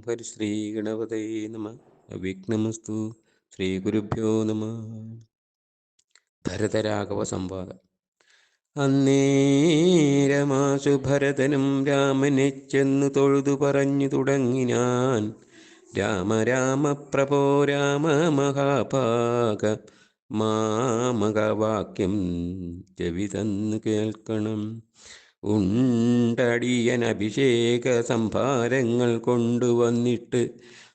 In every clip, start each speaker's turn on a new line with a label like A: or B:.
A: ഹരിശ്രീ ഗണപതയേ നമ. അവിഘ്നമസ്തു. ശ്രീ ഗുരുഭ്യോ നമ. ഭരതരാഘവ സംവാദം. അന്നേരമാശു ഭരതനും രാമനെ ചെന്നു തൊഴുതു പറഞ്ഞു തുടങ്ങിനാൻ. രാമ രാമ പ്രഭോ രാമ മഹാഭാഗ മാമകവാക്യം ചെവി തന്നു കേൾക്കണം. ഉണ്ടടിയൻ അഭിഷേക സംഭാരങ്ങൾ കൊണ്ടുവന്നിട്ട്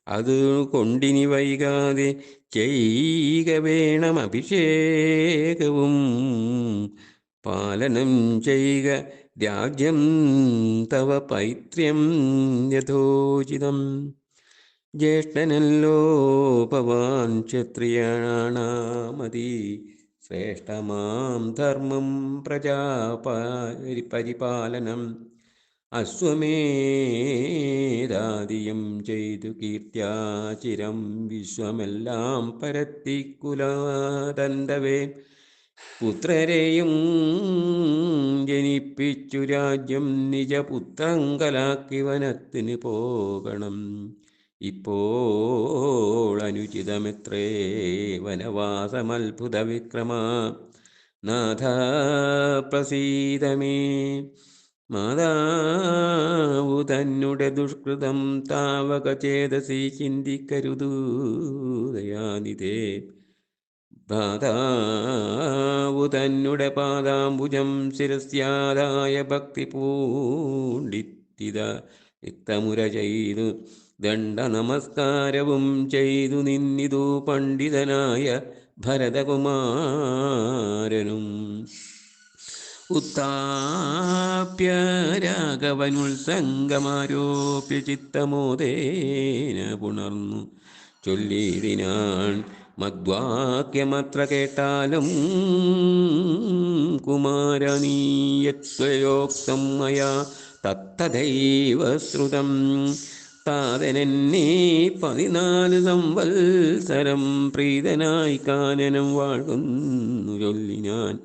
A: അത് കൊണ്ടിനി വൈകാതെ ചെയ്യുക വേണം അഭിഷേകവും. പാലനം ചെയ്യുക രാജ്യം തവ പൈത്ര്യം യഥോചിതം. ജ്യേഷ്ഠനല്ലോ ഭവാൻ ക്ഷത്രിയാണാമതി ശ്രേഷ്ഠമാം ധർമ്മം പരിപാലനം. അശ്വമേധാദിയും ചെയ്തു കീർത്തിയാചിരം വിശ്വമെല്ലാം പരത്തിക്കുലതന്തവേ. പുത്രരെയും ജനിപ്പിച്ചു രാജ്യം നിജപുത്രങ്കലാക്കി വനത്തിന് പോകണം. ഇപ്പോൾ അനുചിതമെത്രേ വനവാസമത്ഭുത വിക്രമ. നാഥ പ്രസീദമേ. മാതാവു തന്നെ ദുഷ്കൃതം താവക ചേതസി ചിന്തിക്കരുതു ദയാനിധേ. ഭ്രാതാവു തന്നെ പാദാംബുജം ശിരസ്യാദായ ഭക്തി പൂണ്ടിത്തിത യുക്തമുര ചെയ്തു ദണ്ഡ നമസ്കാരവും ചെയ്തു നിന്നിതു പണ്ഡിതനായ ഭരതകുമാരനും. ഉത്താപ്യ രാഘവനുത്സംഗമാരോപ്യ ചിത്തമോദേന പുണർന്നു ചൊല്ലിടിനാൻ. മദ്വാക്യമത്ര കേട്ടാലും കുമാര നീയത്വയോക്തം മയാ തത്തദൈവ ശ്രുതം. താതനെന്നെ 14 സംവത്സരം പ്രീതനായി കാനനം വാഴുന്നു ചൊല്ലിനാൻ.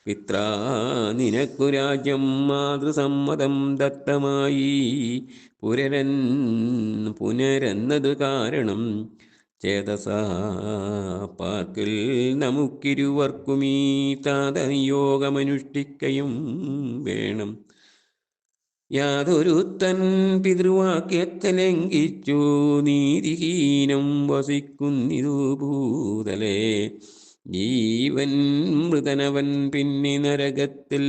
A: പിത്രാ നിനക്കു രാജ്യം മാതൃസമ്മതം ദത്തമായി പുനരെന്നതു കാരണം. ചേതസാ പാർക്കിൽ നമുക്കിരുവർക്കുമീ താതനിയോഗമനുഷ്ഠിക്കയും വേണം. യാതൊരുത്തൻ പിതൃവാക്യത്തെ ലംഘിച്ചു നീതിഹീനം വസിക്കുന്നിതു ഭൂതലേ. ജീവൻ മൃതനവൻ പിന്നെ നരകത്തിൽ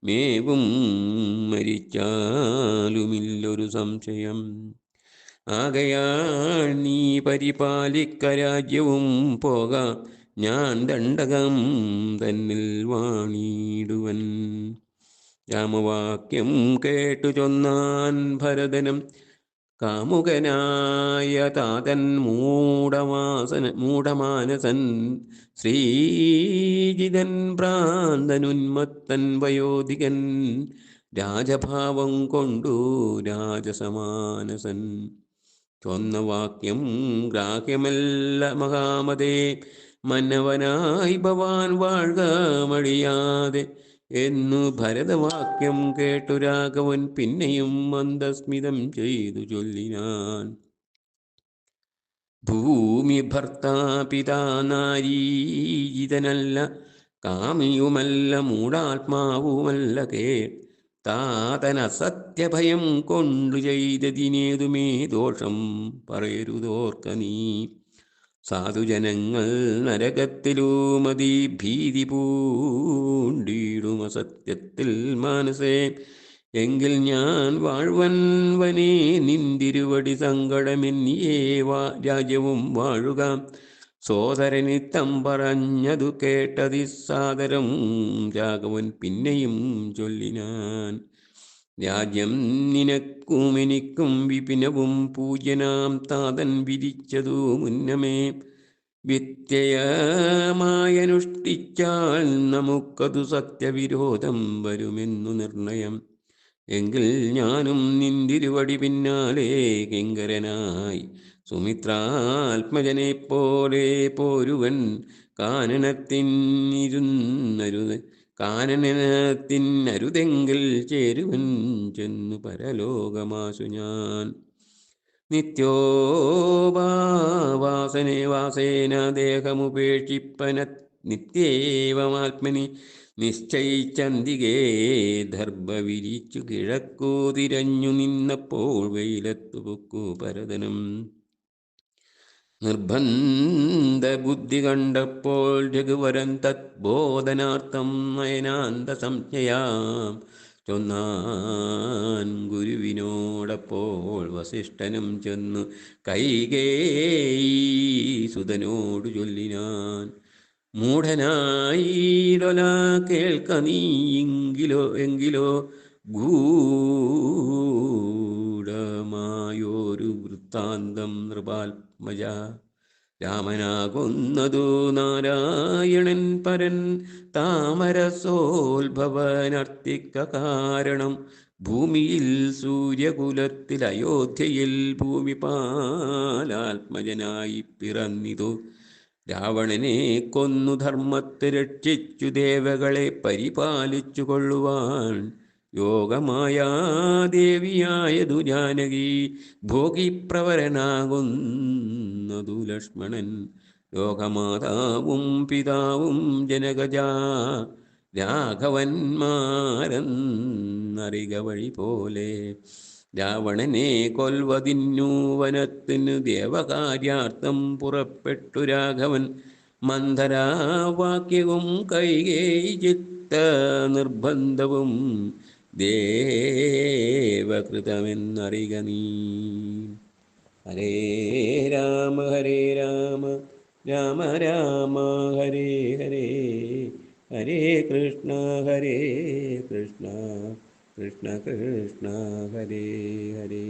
A: മേവും മരിച്ചാലുമില്ലൊരു സംശയം. ആകയാൽ നീ പരിപാലിക്ക രാജ്യവും പോകാം ഞാൻ ദണ്ഡകം തന്നിൽ വാണിടുവൻ. രാമവാക്യം കേട്ടു ചൊന്നാൻ ഭരതനും കാമുകനായ താതൻ മൂഢമാനസൻ. ശ്രീജിതൻ ഭ്രാന്തനുന്മത്തൻ വയോധികൻ രാജഭാവം കൊണ്ടു രാജസമാനസൻ. ചൊന്ന വാക്യം ഗ്രാഹ്യമല്ല മഹാമതേ. മന്നവനായി ഭവാൻ വാഴ്ക മടിയാതെ എന്നു ഭരതവാക്യം കേട്ടു രാഘവൻ പിന്നെയും മന്ദസ്മിതം ചെയ്തു ചൊല്ലിനാൻ. ഭൂമി ഭർത്താ പിതാ നാരീജിതനല്ല കാമിയുമല്ല മൂഢാത്മാവുമല്ല താതന സത്യഭയം കൊണ്ടു ചെയ്തതിനേതുമേ ദോഷം പറയരുതോർക്ക നീ. സാധുജനങ്ങൾ നരകത്തിലുമതി ഭീതി പൂണ്ടിടും അസത്യത്തിൽ മാനസേ. എങ്കിൽ ഞാൻ വാഴ്വൻ വനേ നിന്തിരുവടി സങ്കടമെന്നിയേ രാജ്യവും വാഴുക. സോദരനിത്തം പറഞ്ഞതു കേട്ടതിസാദരം രാഘവൻ പിന്നെയും ചൊല്ലിനാൻ. രാജ്യം നിനക്കും എനിക്കും വിപിനവും പൂജ്യനാം താതൻ വിധിച്ചതു മുന്നമേ. വ്യത്യയമായനുഷ്ഠിച്ചാൽ നമുക്കതു സത്യവിരോധം വരുമെന്നു നിർണയം. എങ്കിൽ ഞാനും നിന്തിരുവടി പിന്നാലെ കിങ്കരനായി സുമിത്രാത്മജനെപ്പോലെ പോരുവൻ. കാനനത്തിനരുതെങ്കിൽ ചേരുവൻ ചെന്നു പരലോകമാശു ഞാൻ. നിത്യോപാവാസനേ വാസേന ദേഹമുപേക്ഷിപ്പന നിത്യേവമാത്മനി നിശ്ചയിച്ചന്തികേ ദർഭ വിരിച്ചു കിഴക്കു തിരഞ്ഞു നിന്നപ്പോൾ വെയിലത്തു പൊക്കു പരതനം. നിർബന്ധ ബുദ്ധി കണ്ടപ്പോൾ രഘുവരൻ തദ്ബോധനാർത്ഥം നയനാന്ത സംജ്ഞയാം ചൊന്നാൻ ഗുരുവിനോടപ്പോൾ വസിഷ്ഠനും ചെന്നു കൈകേയീ സുതനോടു ചൊല്ലിനാൻ. മൂഢനായിടൊല കേൾക്ക നീ എങ്കിലോ ഗൂഢമായൊരു വൃത്താന്തം നൃപാത്മജ. രാമനാകുന്നതു നാരായണൻ പരൻ താമരസോത്ഭവനർത്തിക്ക കാരണം. ഭൂമിയിൽ സൂര്യകുലത്തിൽ അയോധ്യയിൽ ഭൂമിപാലാത്മജനായി പിറന്നിതു. രാവണനെ കൊന്നു ധർമ്മത്തെ രക്ഷിച്ചു ദേവകളെ പരിപാലിച്ചു കൊള്ളുവാൻ. യോഗമായാദേവിയായതു ജാനകി ഭോഗിപ്രവരനാകുന്നതു ലക്ഷ്മണൻ. ലോകമാതാവും പിതാവും ജനകജാ രാഘവന്മാരെന്നറിക വഴി പോലെ. രാവണനെ കൊൽവതിന്നു വനത്തിനു ദേവകാര്യാർത്ഥം പുറപ്പെട്ടു രാഘവൻ. മന്ധരാവാക്യവും കൈകേയി ചിത്ത നിർബന്ധവും ദേവകൃതമെന്നറിക നീ. ഹരേ രാമ ഹരേ രാമ രാമ രാമ ഹരേ ഹരേ. ഹരേ കൃഷ്ണ കൃഷ്ണ കൃഷ്ണ ഹരേ ഹരേ.